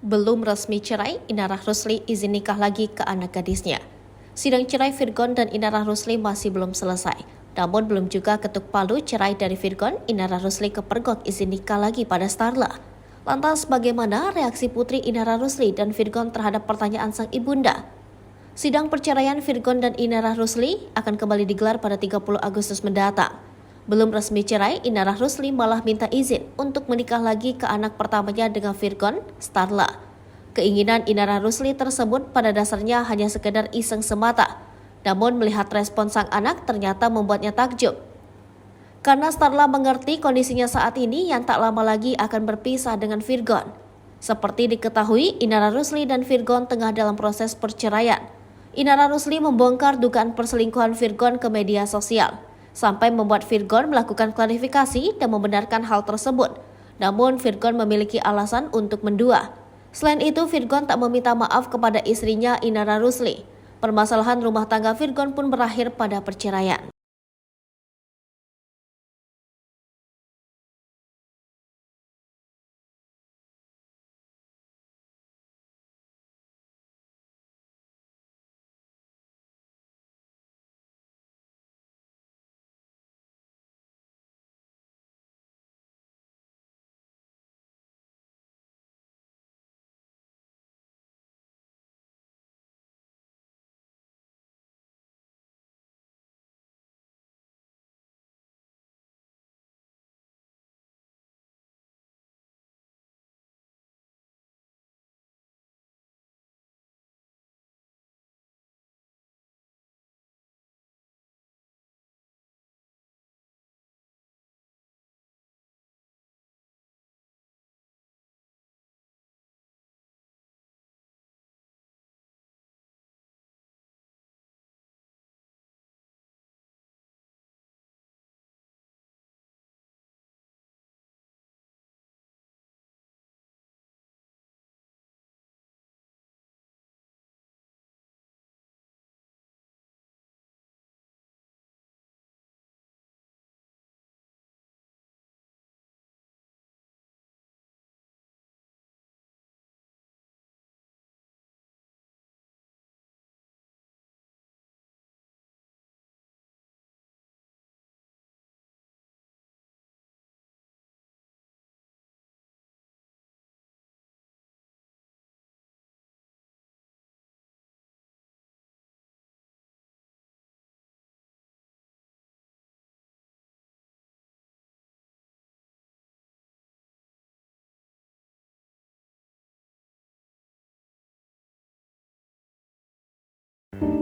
Belum resmi cerai, Inara Rusli izin nikah lagi ke anak gadisnya. Sidang cerai Virgon dan Inara Rusli masih belum selesai. Namun belum juga ketuk palu cerai dari Virgon, Inara Rusli kepergok izin nikah lagi pada Starla. Lantas bagaimana reaksi putri Inara Rusli dan Virgon terhadap pertanyaan sang ibunda? Sidang perceraian Virgon dan Inara Rusli akan kembali digelar pada 30 Agustus mendatang. Belum resmi cerai, Inara Rusli malah minta izin untuk menikah lagi ke anak pertamanya dengan Virgon, Starla. Keinginan Inara Rusli tersebut pada dasarnya hanya sekedar iseng semata. Namun melihat respon sang anak ternyata membuatnya takjub. Karena Starla mengerti kondisinya saat ini yang tak lama lagi akan berpisah dengan Virgon. Seperti diketahui, Inara Rusli dan Virgon tengah dalam proses perceraian. Inara Rusli membongkar dugaan perselingkuhan Virgon ke media sosial, sampai membuat Virgon melakukan klarifikasi dan membenarkan hal tersebut. Namun Virgon memiliki alasan untuk mendua. Selain itu, Virgon tak meminta maaf kepada istrinya Inara Rusli. Permasalahan rumah tangga Virgon pun berakhir pada perceraian.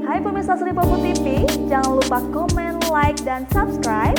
Hai pemirsa Sri Popo TV, jangan lupa komen, like, dan subscribe